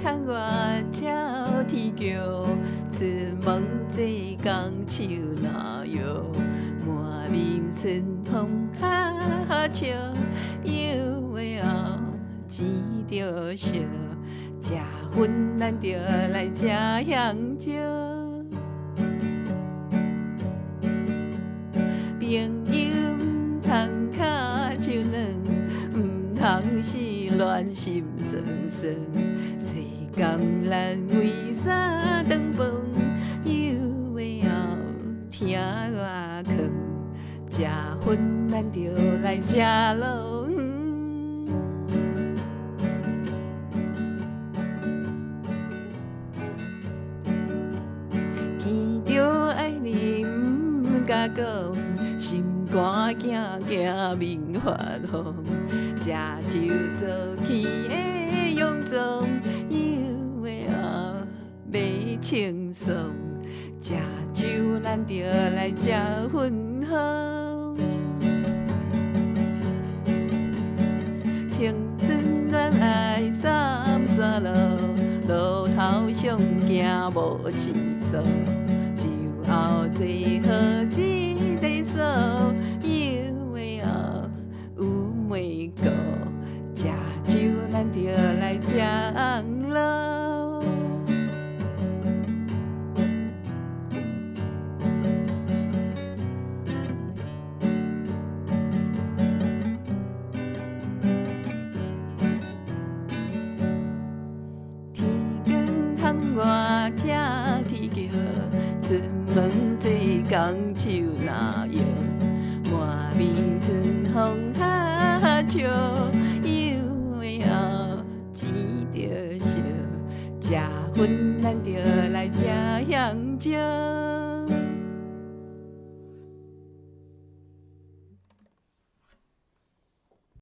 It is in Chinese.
窗外照天桥，出门坐工手拿药，满面春风哈哈笑，有的后钱着烧，食薰咱着来食香蕉。朋友毋通脚手软，毋通是乱心酸酸。做工咱为啥当饭？有的后听我劝，食薰咱着来食路远。天着爱你毋敢讲，心肝惊惊面发红。食酒做起的洋装，有的后要轻松。食酒咱着来食薰香，青春恋爱三山路，路头上行无次数。后做好一个数，有的后有每个，食酒咱着来食红楼。天光窗外照天桥，出门坐工手拿药，满面春风哈哈笑，有的后钱着烧，食薰咱着来食香蕉。